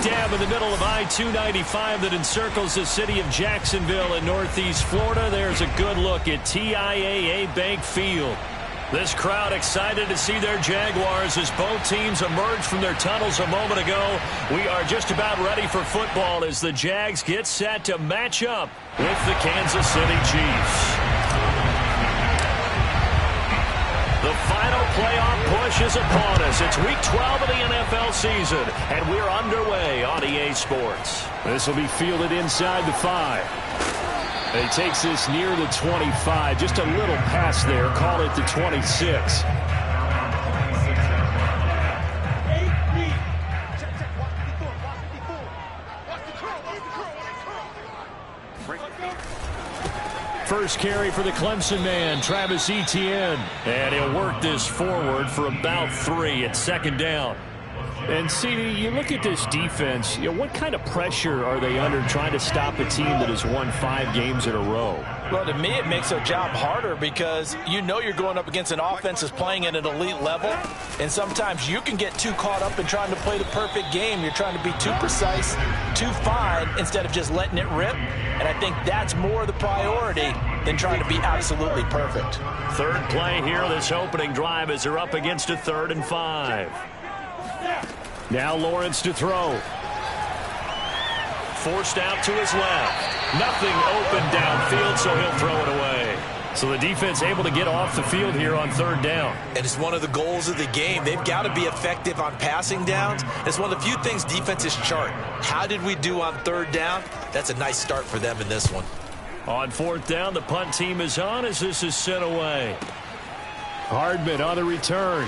dam in the middle of I-295 that encircles the city of Jacksonville in northeast Florida. There's a good look at TIAA Bank Field. This crowd excited to see their Jaguars as both teams emerge from their tunnels a moment ago. We are just about ready for football as the Jags get set to match up with the Kansas City Chiefs. The final playoff push is upon us. It's Week 12 of the NFL season, and we're underway on EA Sports. This will be fielded inside the 5. He takes this near the 25. Just a little pass there. Call it the 26. First carry for the Clemson man, Travis Etienne. And he'll work this forward for about 3 at second down. And, CD, you look at this defense, what kind of pressure are they under trying to stop a team that has won 5 games in a row? Well, to me, it makes their job harder because you know you're going up against an offense that's playing at an elite level, and sometimes you can get too caught up in trying to play the perfect game. You're trying to be too precise, too fine, instead of just letting it rip, and I think that's more the priority than trying to be absolutely perfect. Third play here, this opening drive as they're up against a 3rd and 5. Now Lawrence to throw. Forced out to his left. Nothing open downfield, so he'll throw it away. So the defense able to get off the field here on 3rd down. And it's one of the goals of the game. They've got to be effective on passing downs. It's one of the few things defenses chart. How did we do on 3rd down? That's a nice start for them in this one. On 4th down, the punt team is on as this is sent away. Hardman on the return.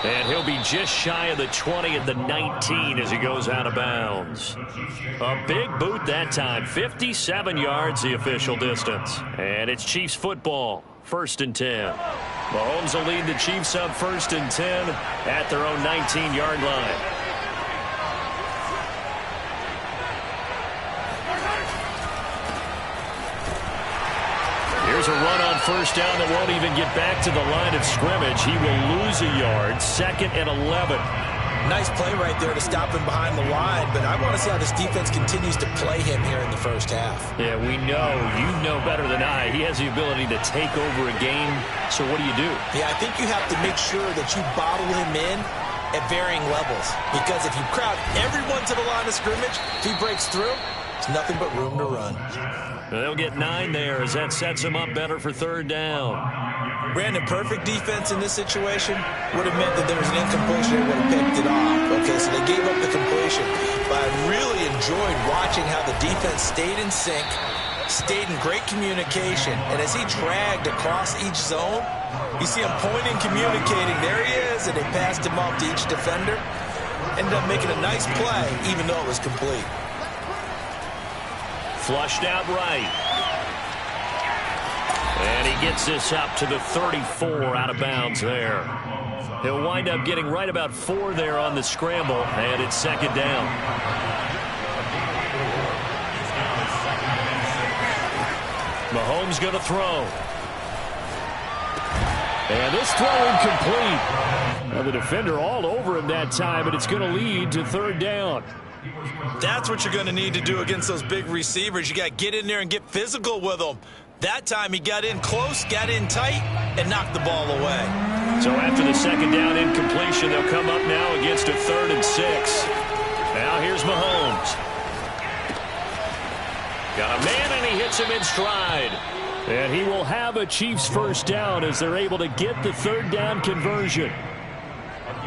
And he'll be just shy of the 20 at the 19 as he goes out of bounds. A big boot that time. 57 yards the official distance. And it's Chiefs football. 1st and 10. Mahomes will lead the Chiefs up 1st and 10 at their own 19-yard line. Here's a run on 1st down that won't even get back to the line of scrimmage. He will lose a yard. 2nd and 11. Nice play right there to stop him behind the line, but I want to see how this defense continues to play him here in the first half. Yeah, we know. You know better than I. He has the ability to take over a game. So what do you do? Yeah, I think you have to make sure that you bottle him in at varying levels, because if you crowd everyone to the line of scrimmage, if he breaks through, there's nothing but room to run. They'll get 9 there as that sets them up better for 3rd down. Brandon, perfect defense in this situation would have meant that there was an incompletion. They would have picked it off. Okay, so they gave up the completion. But I really enjoyed watching how the defense stayed in sync, stayed in great communication. And as he dragged across each zone, you see him pointing, communicating. There he is, and they passed him off to each defender. Ended up making a nice play, even though it was complete. Flushed out right. And he gets this up to the 34 out of bounds there. He'll wind up getting right about 4 there on the scramble, and it's 2nd down. Mahomes going to throw. And this throw incomplete. Now the defender all over him that time, but it's going to lead to 3rd down. That's what you're going to need to do against those big receivers. You got to get in there and get physical with them. That time he got in close, got in tight, and knocked the ball away. So after the 2nd down incompletion, they'll come up now against a 3rd and 6. Now here's Mahomes. Got a man, and he hits him in stride. And he will have a Chiefs 1st down as they're able to get the 3rd down conversion.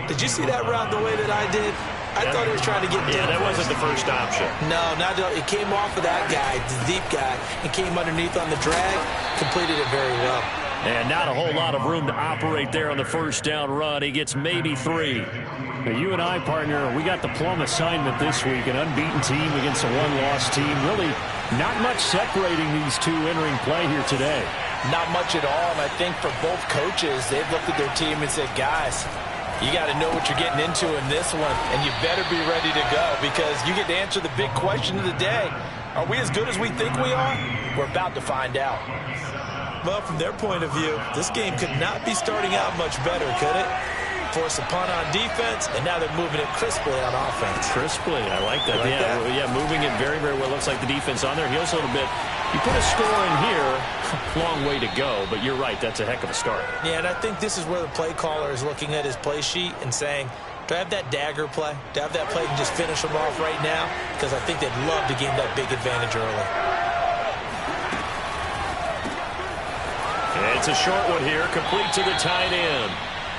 Did you see that route the way that I did? I thought he was trying to get deep. Yeah, that wasn't the first option. No, not it came off of that guy, the deep guy, and came underneath on the drag, completed it very well. And not a whole lot of room to operate there on the 1st down run. He gets maybe 3. Now, you and I, partner, we got the plum assignment this week, an unbeaten team against a one-loss team. Really not much separating these two entering play here today. Not much at all, and I think for both coaches, they've looked at their team and said, guys, you got to know what you're getting into in this one, and you better be ready to go because you get to answer the big question of the day. Are we as good as we think we are? We're about to find out. Well, from their point of view, this game could not be starting out much better, could it? force a punt on defense, and now they're moving it crisply on offense. Crisply, I like that. Yeah, moving it very, very well. Looks like the defense on there heals a little bit. You put a score in here, long way to go, but you're right, that's a heck of a start. Yeah, and I think this is where the play caller is looking at his play sheet and saying, do I have that dagger play? Do I have that play and just finish them off right now? Because I think they'd love to gain that big advantage early. It's a short one here, complete to the tight end.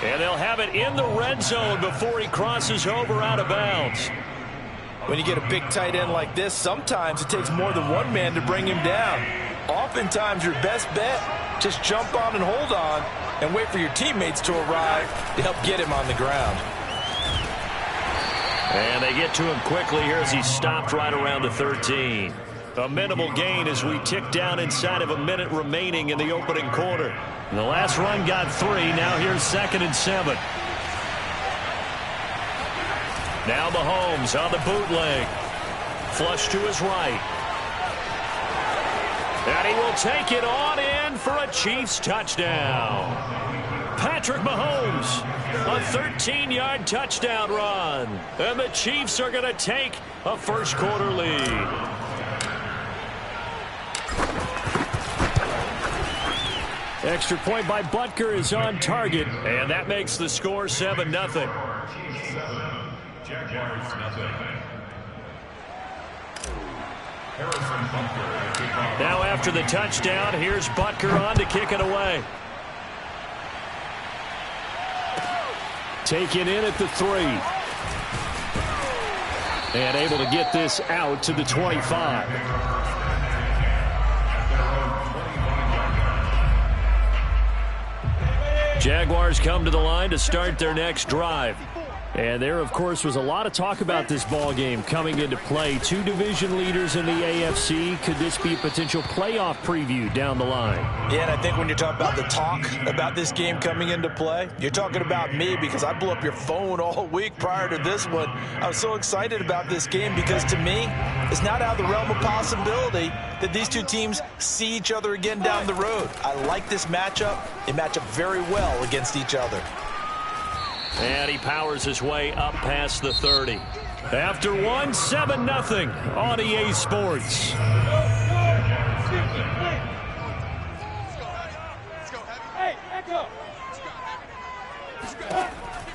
And they'll have it in the red zone before he crosses over out of bounds. When you get a big tight end like this, sometimes it takes more than one man to bring him down. Oftentimes, your best bet, just jump on and hold on and wait for your teammates to arrive to help get him on the ground. And they get to him quickly here as he's stopped right around the 13. A minimal gain as we tick down inside of a minute remaining in the opening quarter. And the last run got 3. Now here's 2nd and 7. Now Mahomes on the bootleg. Flush to his right. And he will take it on in for a Chiefs touchdown. Patrick Mahomes, a 13-yard touchdown run. And the Chiefs are going to take a first-quarter lead. Extra point by Butker is on target, and that makes the score 7-0. Now after the touchdown, here's Butker on to kick it away. Taken in at the 3. And able to get this out to the 25. Jaguars come to the line to start their next drive. And there, of course, was a lot of talk about this ball game coming into play. 2 division leaders in the AFC. Could this be a potential playoff preview down the line? Yeah, and I think when you're talking about the talk about this game coming into play, you're talking about me because I blew up your phone all week prior to this one. I was so excited about this game because, to me, it's not out of the realm of possibility that these two teams see each other again down the road. I like this matchup. They match up very well against each other. And he powers his way up past the 30. After 1, 7-0 on EA Sports.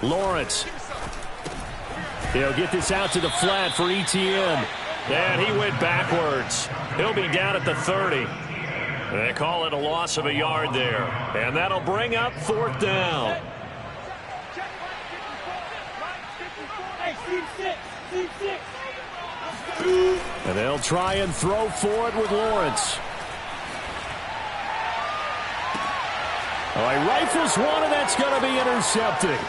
Lawrence. He'll get this out to the flat for Etienne. And he went backwards. He'll be down at the 30. They call it a loss of a yard there. And that'll bring up 4th down. And they'll try and throw for it with Lawrence. Oh, he rifles one, and that's going to be intercepted.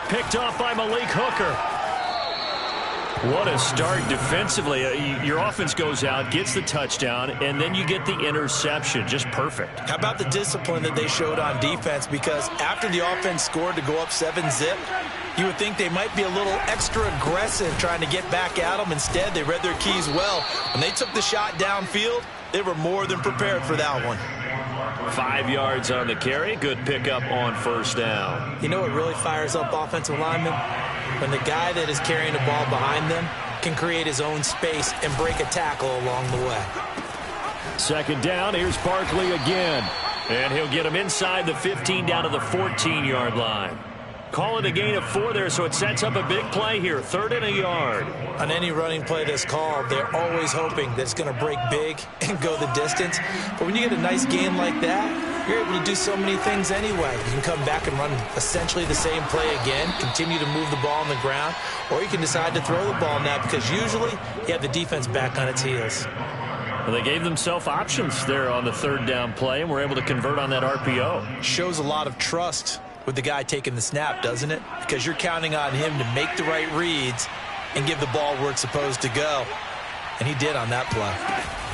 Picked off by Malik Hooker. What a start defensively. Your offense goes out, gets the touchdown, and then you get the interception. Just perfect. How about the discipline that they showed on defense? Because after the offense scored to go up 7-zip, you would think they might be a little extra aggressive trying to get back at them. Instead, they read their keys well. When they took the shot downfield, they were more than prepared for that one. 5 yards on the carry. Good pickup on 1st down. You know what really fires up offensive linemen? When the guy that is carrying the ball behind them can create his own space and break a tackle along the way. 2nd down. Here's Barkley again. And he'll get him inside the 15 down to the 14-yard line. Call it a gain of 4 there, so it sets up a big play here. 3rd and a yard. On any running play that's called, they're always hoping that it's going to break big and go the distance. But when you get a nice gain like that, you're able to do so many things anyway. You can come back and run essentially the same play again, continue to move the ball on the ground, or you can decide to throw the ball now because usually you have the defense back on its heels. Well, they gave themselves options there on the 3rd down play, and were able to convert on that RPO. Shows a lot of trust with the guy taking the snap, doesn't it? Because you're counting on him to make the right reads and give the ball where it's supposed to go. And he did on that play.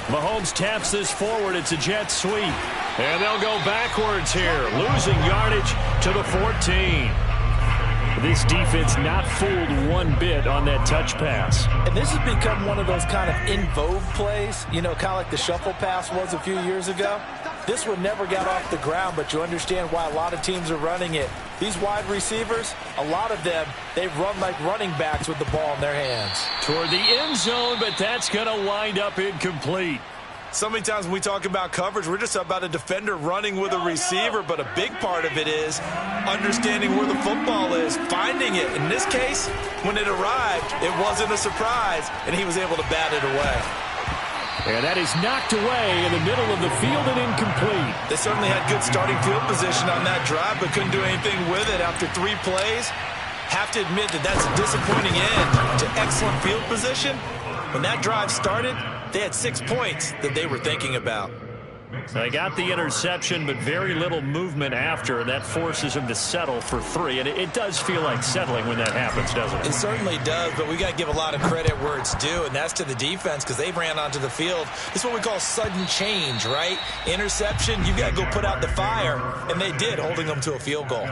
Mahomes taps this forward. It's a jet sweep. And they'll go backwards here, losing yardage to the 14. This defense not fooled one bit on that touch pass. And this has become one of those kind of in vogue plays, you know, kind of like the shuffle pass was a few years ago. this one never got off the ground, but you understand why a lot of teams are running it. These wide receivers, a lot of them, they run like running backs with the ball in their hands. Toward the end zone, but that's going to wind up incomplete. So many times when we talk about coverage, we're just about a defender running with a receiver, but a big part of it is understanding where the football is, finding it. In this case, when it arrived, it wasn't a surprise, and he was able to bat it away. And that is knocked away in the middle of the field and incomplete. They certainly had good starting field position on that drive, but couldn't do anything with it after 3 plays. Have to admit that that's a disappointing end to excellent field position. When that drive started, they had 6 points that they were thinking about. They got the interception, but very little movement after, and that forces them to settle for 3. And it does feel like settling when that happens, doesn't it? It certainly does, but we got to give a lot of credit where it's due, and that's to the defense because they ran onto the field. It's what we call sudden change, right? Interception, you got to go put out the fire, and they did, holding them to a field goal.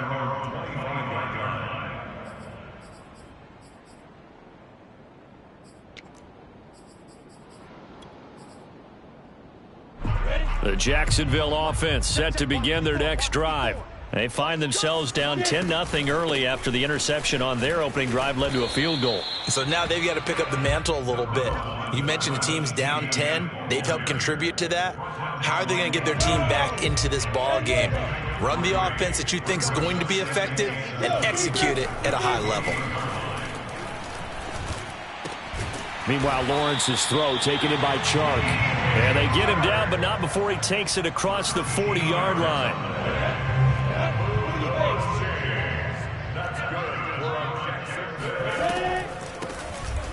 The Jacksonville offense set to begin their next drive. They find themselves down 10-0 early after the interception on their opening drive led to a field goal. So now they've got to pick up the mantle a little bit. You mentioned the team's down 10. They've helped contribute to that. How are they going to get their team back into this ball game? Run the offense that you think is going to be effective and execute it at a high level. Meanwhile, Lawrence's throw taken in by Chark. And they get him down, but not before he takes it across the 40-yard line.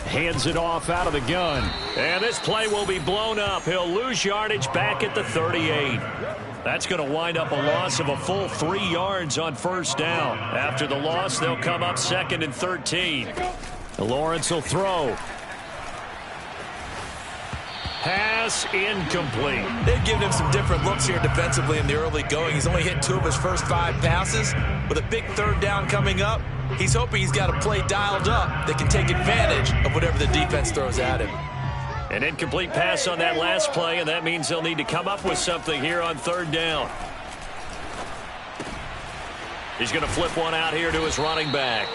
Hands it off out of the gun. And this play will be blown up. He'll lose yardage back at the 38. That's going to wind up a loss of a full 3 yards on first down. After the loss, they'll come up 2nd and 13. Lawrence will throw. Pass incomplete. They've given him some different looks here defensively in the early going. He's only hit 2 of his first 5 passes. With a big 3rd down coming up, he's hoping he's got a play dialed up that can take advantage of whatever the defense throws at him. An incomplete pass on that last play, and that means they'll need to come up with something here on 3rd down. He's going to flip one out here to his running back.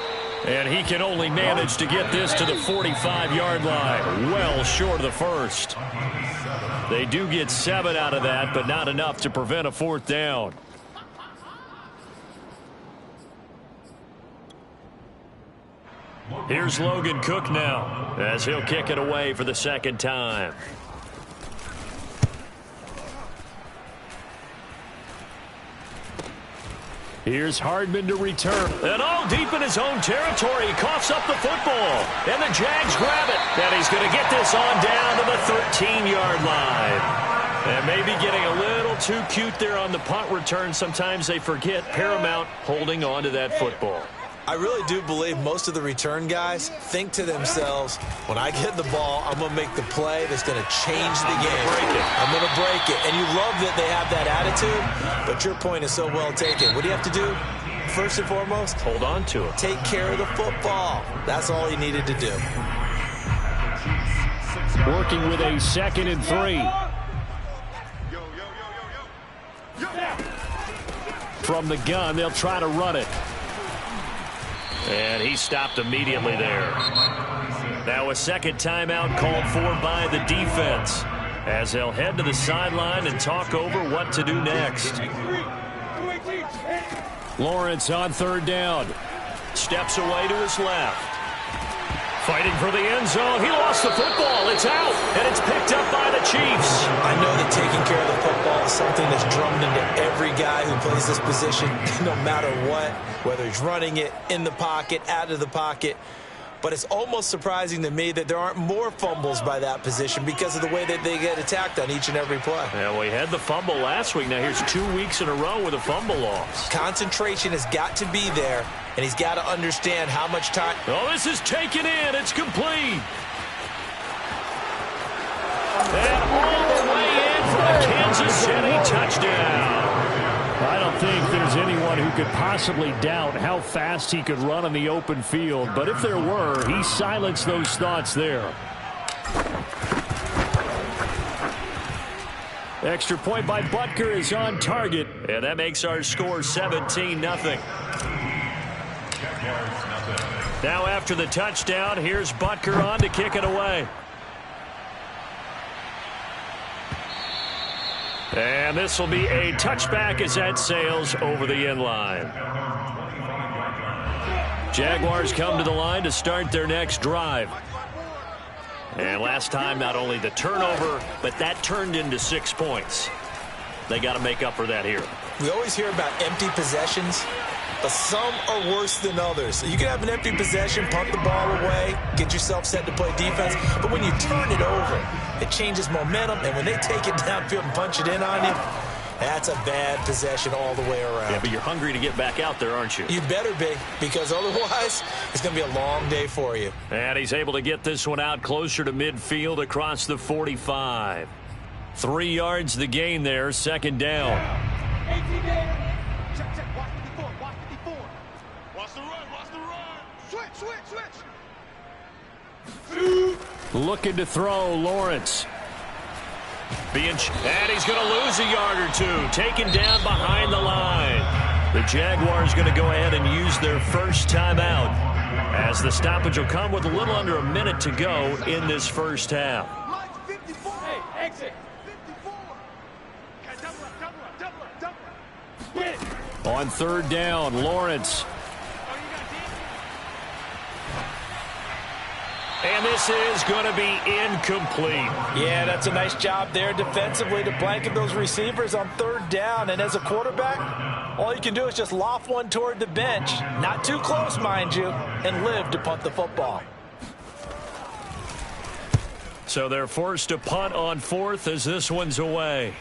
And he can only manage to get this to the 45-yard line. Well short of the first. They do get 7 out of that, but not enough to prevent a 4th down. Here's Logan Cook now, as he'll kick it away for the 2nd time. Here's Hardman to return. And all deep in his own territory, he coughs up the football. And the Jags grab it. And he's going to get this on down to the 13-yard line. And maybe getting a little too cute there on the punt return. Sometimes they forget Paramount holding on to that football. I really do believe most of the return guys think to themselves, when I get the ball, I'm going to make the play that's going to change the game. I'm going to break it. And you love that they have that attitude, but your point is so well taken. What do you have to do? First and foremost, hold on to it. Take care of the football. That's all he needed to do. Working with a 2nd and 3. From the gun, they'll try to run it. And he stopped immediately there. Now a 2nd timeout called for by the defense, as they'll head to the sideline and talk over what to do next. Lawrence on 3rd down. Steps away to his left. Fighting for the end zone. He lost the football. It's out, and it's picked up by the Chiefs. I know that taking care of the football is something that's drummed into every guy who plays this position, no matter what, whether he's running it, in the pocket, out of the pocket. But it's almost surprising to me that there aren't more fumbles by that position because of the way that they get attacked on each and every play. Yeah, we had the fumble last week. Now here's 2 weeks in a row with a fumble loss. Concentration has got to be there, and he's got to understand how much time. Oh, this is taken in. It's complete. And all the way in for the Kansas City touchdown. I don't think there's anyone who could possibly doubt how fast he could run on the open field. But if there were, he silenced those thoughts there. Extra point by Butker is on target. And that makes our score 17-0. Now after the touchdown, here's Butker on to kick it away. And this will be a touchback as that sails over the end line. Jaguars come to the line to start their next drive. And last time, not only the turnover, but that turned into 6 points. They got to make up for that here. We always hear about empty possessions, but some are worse than others. You can have an empty possession, punt the ball away, get yourself set to play defense, but when you turn it over, it changes momentum, and when they take it downfield and punch it in on you, that's a bad possession all the way around. Yeah, but you're hungry to get back out there, aren't you? You better be, because otherwise it's going to be a long day for you. And he's able to get this one out closer to midfield across the 45. 3 yards the gain there, second down. 18 there. Check. Watch 54. Watch 54. Watch the run. Watch the run. Switch. Looking to throw, Lawrence. And he's going to lose a yard or two. Taken down behind the line. The Jaguars going to go ahead and use their first timeout, as the stoppage will come with a little under a minute to go in this first half. Hey, exit. 54. Double up. On third down, Lawrence. And this is going to be incomplete. Yeah, that's a nice job there defensively to blanket those receivers on third down. And as a quarterback, all you can do is just loft one toward the bench, not too close, mind you, and live to punt the football. So they're forced to punt on fourth as this one's away.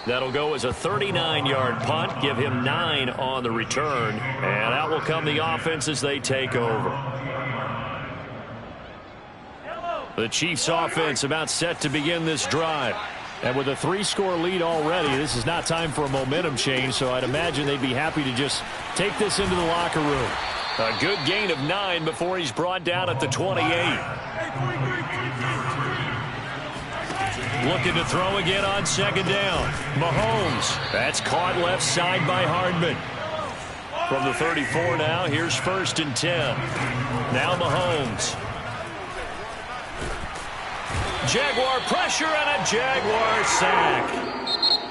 That'll go as a 39-yard punt, give him 9 on the return, and out will come the offense as they take over. The Chiefs offense about set to begin this drive. And with a 3-score lead already, this is not time for a momentum change, so I'd imagine they'd be happy to just take this into the locker room. A good gain of 9 before he's brought down at the 28. Looking to throw again on second down. Mahomes. That's caught left side by Hardman. From the 34 now, here's first and 10. Now Mahomes. Jaguar pressure and a Jaguar sack.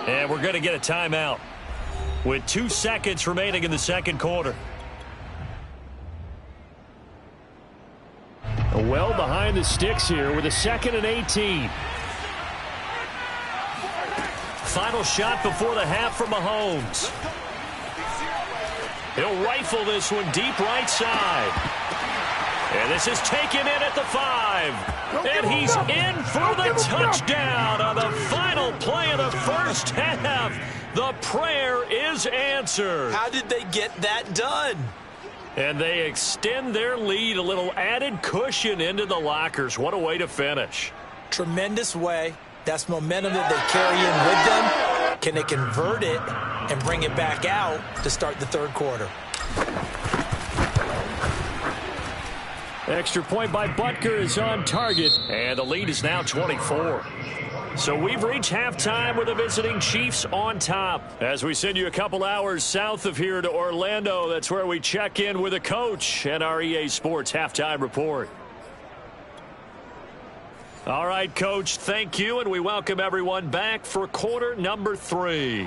And we're going to get a timeout with 2 seconds remaining in the second quarter. Well behind the sticks here with a 2nd and 18. Final shot before the half from Mahomes. He'll rifle this one deep right side. And this is taken in at the 5. And he's in for the touchdown on the final play of the first half. The prayer is answered. How did they get that done? And they extend their lead, a little added cushion into the lockers. What a way to finish. Tremendous way. That's momentum that they carry in with them. Can they convert it and bring it back out to start the third quarter? Extra point by Butker is on target. And the lead is now 24. So we've reached halftime with the visiting Chiefs on top. As we send you a couple hours south of here to Orlando, that's where we check in with the coach and our EA Sports halftime report. All right, Coach, thank you, and we welcome everyone back for quarter number 3.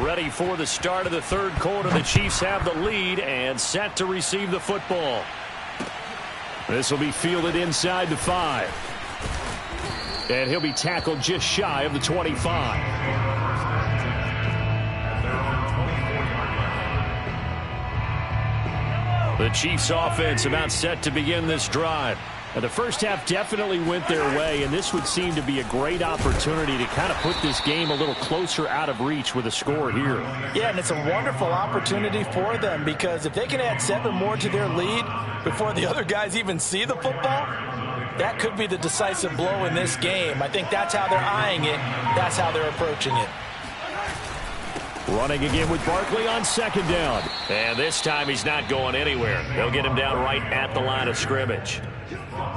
Ready for the start of the third quarter. The Chiefs have the lead and set to receive the football. This will be fielded inside the 5. And he'll be tackled just shy of the 25. The Chiefs offense about set to begin this drive. And the first half definitely went their way, and this would seem to be a great opportunity to kind of put this game a little closer out of reach with a score here. Yeah, and it's a wonderful opportunity for them, because if they can add 7 more to their lead before the other guys even see the football, that could be the decisive blow in this game. I think that's how they're eyeing it. That's how they're approaching it. Running again with Barkley on second down. And this time he's not going anywhere. They'll get him down right at the line of scrimmage.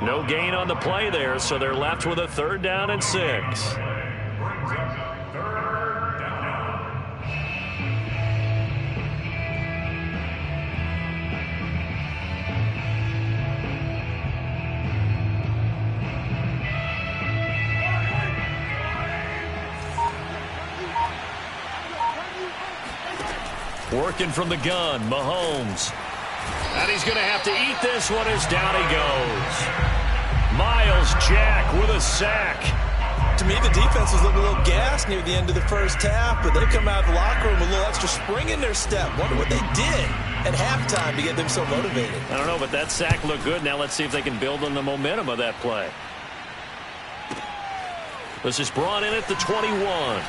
No gain on the play there, so they're left with a 3rd down and 6. Working from the gun, Mahomes. And he's going to have to eat this one as down he goes. Myles Jack with a sack. To me, the defense was looking a little gassed near the end of the first half, but they come out of the locker room with a little extra spring in their step. Wonder what they did at halftime to get them so motivated. I don't know, but that sack looked good. Now let's see if they can build on the momentum of that play. This is brought in at the 21.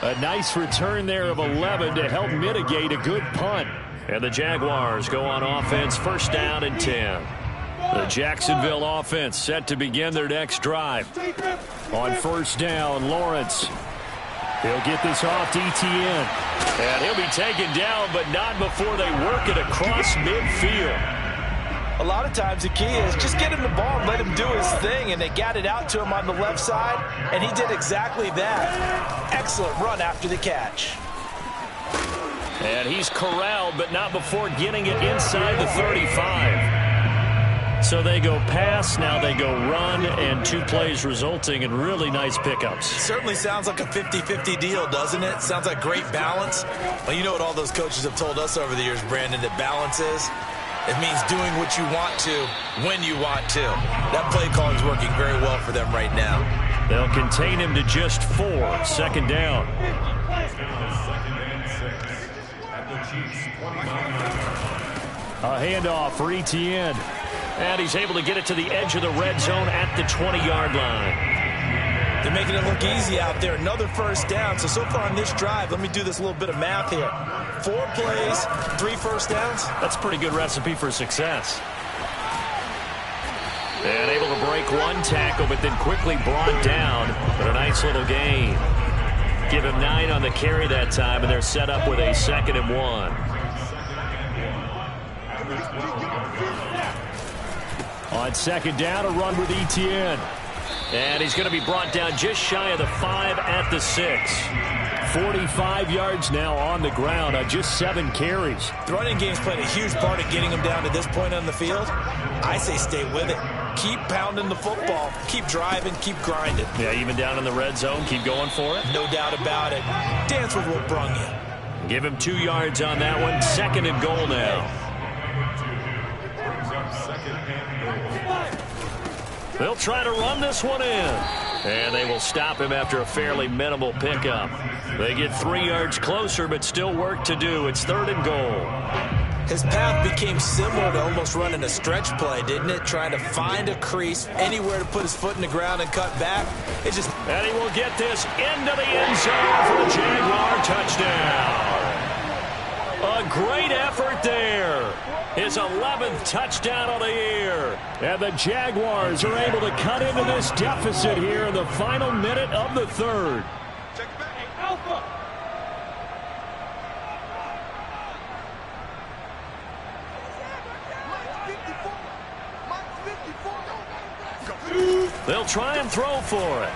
A nice return there of 11 to help mitigate a good punt. And the Jaguars go on offense, 1st down and 10. The Jacksonville offense set to begin their next drive. On 1st down, Lawrence. He'll get this off to Etienne. And he'll be taken down, but not before they work it across midfield. A lot of times the key is just get him the ball and let him do his thing, and they got it out to him on the left side, and he did exactly that. Excellent run after the catch. And he's corralled, but not before getting it inside the 35. So they go pass, now they go run, and 2 plays resulting in really nice pickups. Certainly sounds like a 50-50 deal, doesn't it? Sounds like great balance. Well, you know what all those coaches have told us over the years, Brandon, that balance is? It means doing what you want to, when you want to. That play calling is working very well for them right now. They'll contain him to just 4. 2nd down. A handoff for Etienne. And he's able to get it to the edge of the red zone at the 20-yard line. They're making it look easy out there. Another 1st down. So far on this drive, let me do this little bit of math here. 4 plays, 3 1st downs. That's a pretty good recipe for success. And able to break 1 tackle, but then quickly brought down. But a nice little gain. Give him 9 on the carry that time, and they're set up with a 2nd and 1. On 2nd down, a run with Etienne. And he's going to be brought down just shy of the 5 at the 6. 45 yards now on the ground on just 7 carries. The running game's played a huge part of getting him down to this point on the field. I say stay with it. Keep pounding the football. Keep driving. Keep grinding. Yeah, even down in the red zone, keep going for it. No doubt about it. Dance with what brung you. Give him 2 yards on that one. 2nd and goal now. They'll try to run this one in. And they will stop him after a fairly minimal pickup. They get 3 yards closer, but still work to do. It's 3rd and goal. His path became similar to almost running a stretch play, didn't it? Trying to find a crease, anywhere to put his foot in the ground and cut back. And he will get this into the end zone for the Jaguar touchdown. A great effort there. His 11th touchdown of the year. And the Jaguars are able to cut into this deficit here in the final minute of the 3rd. Check back. Hey, Alpha. They'll try and throw for it.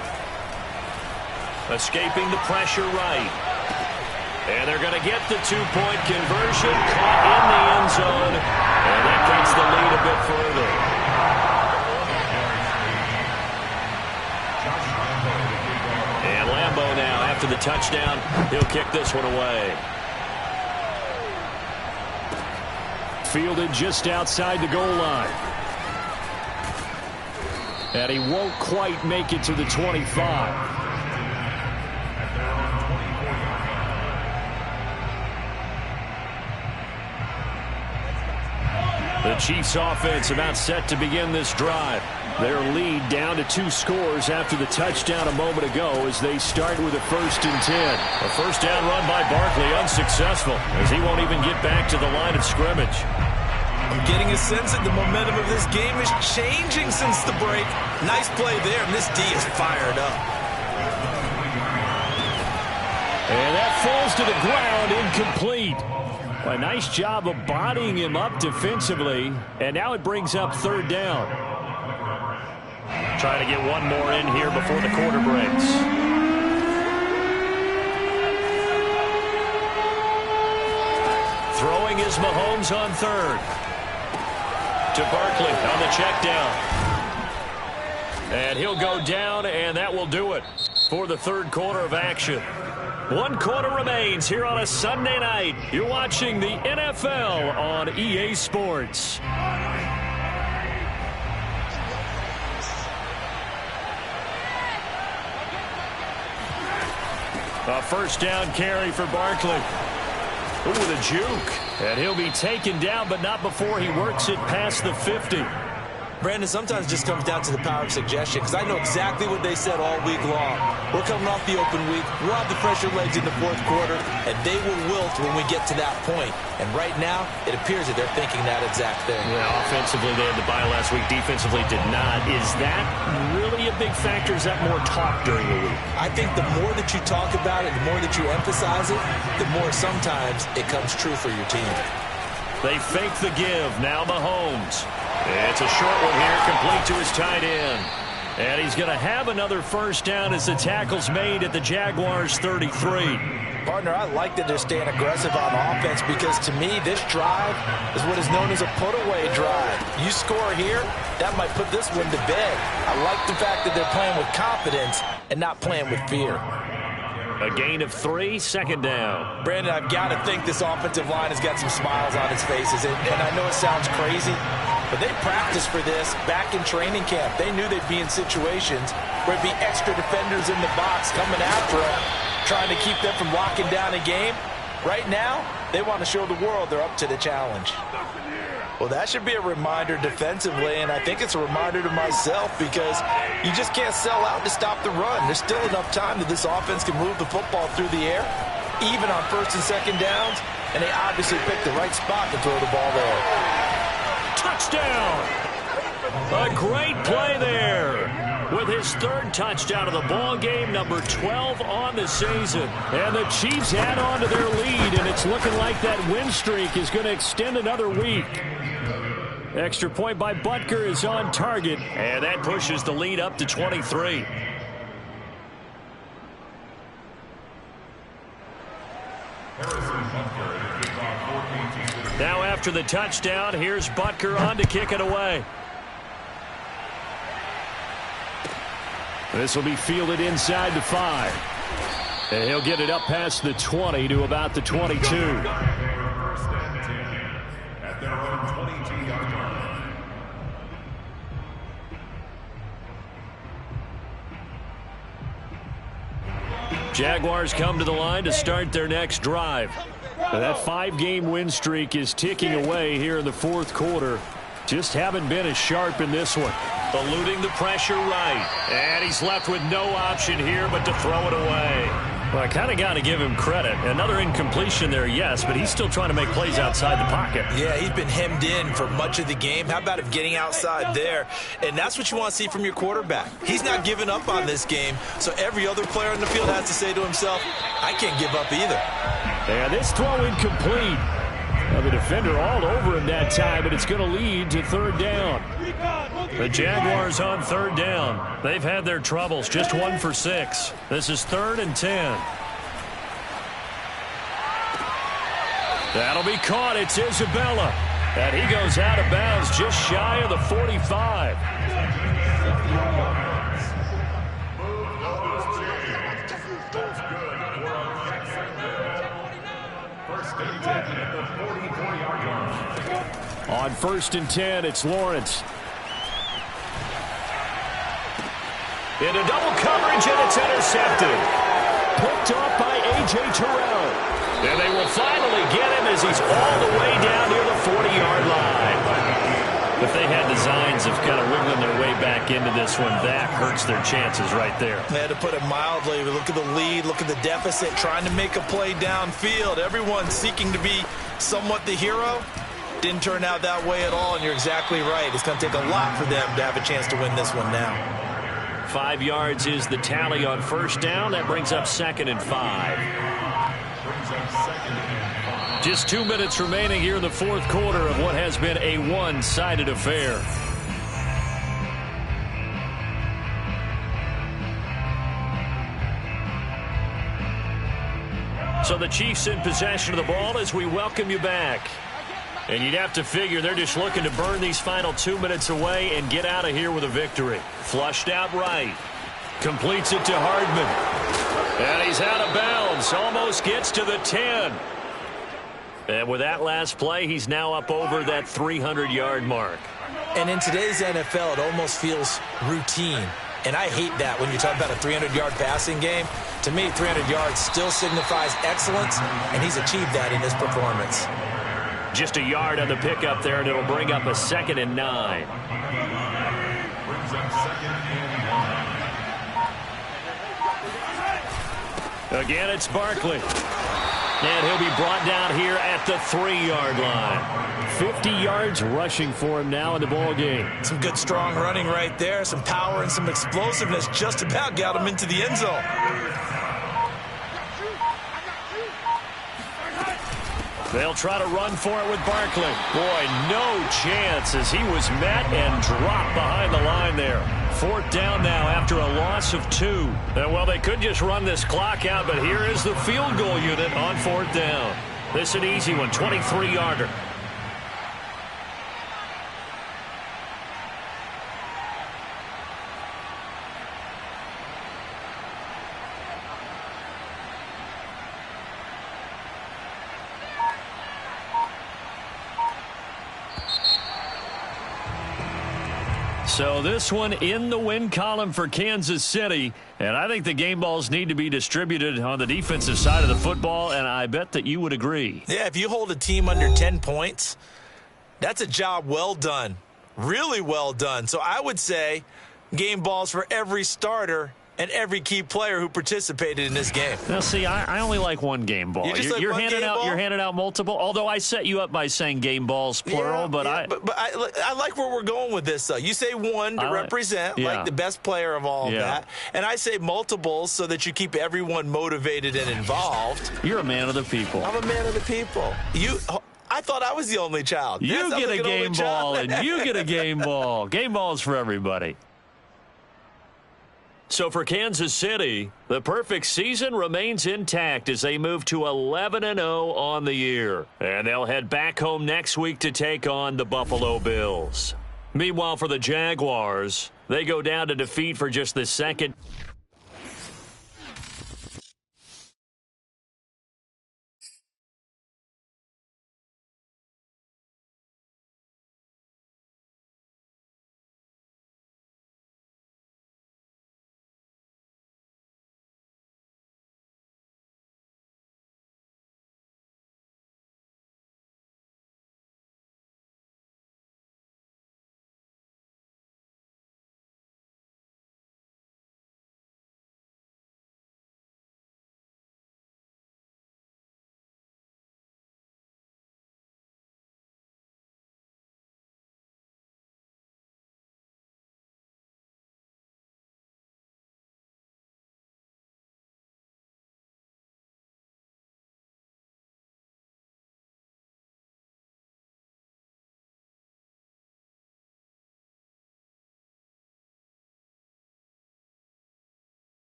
Escaping the pressure right. And they're going to get the 2-point conversion. Caught in the end zone. And that takes the lead a bit further. And Lambeau now, after the touchdown, he'll kick this one away. Fielded just outside the goal line. And he won't quite make it to the 25. The Chiefs offense about set to begin this drive. Their lead down to 2 scores after the touchdown a moment ago as they start with a 1st and 10. A 1st down run by Barkley unsuccessful as he won't even get back to the line of scrimmage. I'm getting a sense that the momentum of this game is changing since the break. Nice play there, and this D is fired up. And that falls to the ground, incomplete. A nice job of bodying him up defensively. And now it brings up third down. Trying to get one more in here before the quarter breaks. Throwing is Mahomes on third. To Barkley on the check down. And he'll go down, and that will do it for the third quarter of action. 1 quarter remains here on a Sunday night. You're watching the NFL on EA Sports. A first down carry for Barkley. Ooh, the juke. And he'll be taken down, but not before he works it past the 50. Brandon, sometimes it just comes down to the power of suggestion, because I know exactly what they said all week long. We're coming off the open week. We'll have the pressure legs in the fourth quarter, and they will wilt when we get to that point. And right now, it appears that they're thinking that exact thing. Yeah, offensively, they had the bye last week. Defensively, did not. Is that really a big factor? Is that more talk during the week? I think the more that you talk about it, the more that you emphasize it, the more sometimes it comes true for your team. They fake the give. Now Mahomes. It's a short one here, complete to his tight end. And he's going to have another first down as the tackle's made at the Jaguars' 33. Partner, I like that they're staying aggressive on offense, because to me, this drive is what is known as a put-away drive. You score here, that might put this one to bed. I like the fact that they're playing with confidence and not playing with fear. A gain of 3, second down. Brandon, I've got to think this offensive line has got some smiles on its faces, and I know it sounds crazy, but they practiced for this back in training camp. They knew they'd be in situations where it'd be extra defenders in the box coming after them, trying to keep them from locking down a game. Right now, they want to show the world they're up to the challenge. Well, that should be a reminder defensively, and I think it's a reminder to myself, because you just can't sell out to stop the run. There's still enough time that this offense can move the football through the air, even on first and second downs, and they obviously picked the right spot to throw the ball there. Touchdown! A great play there. With his third touchdown of the ball game, number 12 on the season. And the Chiefs add on to their lead, and it's looking like that win streak is going to extend another week. Extra point by Butker is on target. And that pushes the lead up to 23. Now after the touchdown, here's Butker on to kick it away. This will be fielded inside the 5. And he'll get it up past the 20 to about the 22. At their own 22-yard line. Jaguars come to the line to start their next drive. That 5-game win streak is ticking away here in the fourth quarter. Just haven't been as sharp in this one. Eluding the pressure right. And he's left with no option here but to throw it away. Well, I kind of got to give him credit. Another incompletion there, yes, but he's still trying to make plays outside the pocket. Yeah, he's been hemmed in for much of the game. How about him getting outside there? And that's what you want to see from your quarterback. He's not giving up on this game, so every other player on the field has to say to himself, I can't give up either. Yeah, this throw incomplete. Well, the defender all over him that time, but it's going to lead to third down. The Jaguars on third down. They've had their troubles, just 1 for 6. This is 3rd and 10. That'll be caught. It's Isabella. And he goes out of bounds just shy of the 45. On 1st and 10, it's Lawrence. Into double coverage, and it's intercepted. Picked off by A.J. Terrell. And they will finally get him as he's all the way down near the 40-yard line. If they had designs of kind of wiggling their way back into this one, that hurts their chances right there. They had to put it mildly. Look at the lead, look at the deficit, trying to make a play downfield. Everyone seeking to be somewhat the hero. Didn't turn out that way at all, and you're exactly right. It's going to take a lot for them to have a chance to win this one now. 5 yards is the tally on first down. That brings up 2nd and 5. Just 2 minutes remaining here in the fourth quarter of what has been a one-sided affair. So the Chiefs in possession of the ball as we welcome you back. And you'd have to figure they're just looking to burn these final 2 minutes away and get out of here with a victory. Flushed out right. Completes it to Hardman. And he's out of bounds. Almost gets to the 10. And with that last play, he's now up over that 300-yard mark. And in today's NFL, it almost feels routine. And I hate that when you talk about a 300-yard passing game. To me, 300 yards still signifies excellence, and he's achieved that in his performance. Just a yard on the pickup there, and it'll bring up a 2nd and 9. Again, it's Barkley. And he'll be brought down here at the 3-yard line. 50 yards rushing for him now in the ball game. Some good, strong running right there. Some power and some explosiveness just about got him into the end zone. They'll try to run for it with Barkley. Boy, no chance as he was met and dropped behind the line there. 4th down now after a loss of 2. And, well, they could just run this clock out, but here is the field goal unit on 4th down. This is an easy one, 23-yarder. So this one in the win column for Kansas City. And I think the game balls need to be distributed on the defensive side of the football, and I bet that you would agree. Yeah, if you hold a team under 10 points, that's a job well done. Really well done. So I would say game balls for every starter and every key player who participated in this game. Now, see, I only like one game ball. You're handing out multiple. Although I set you up by saying game balls plural, but I like where we're going with this. Though you say one to represent like the best player of all of that, and I say multiples so that you keep everyone motivated and involved. You're a man of the people. I'm a man of the people. I thought I was the only child. You get a game ball, and you get a game ball. Game balls for everybody. So for Kansas City, the perfect season remains intact as they move to 11-0 on the year. And they'll head back home next week to take on the Buffalo Bills. Meanwhile, for the Jaguars, they go down to defeat for just the second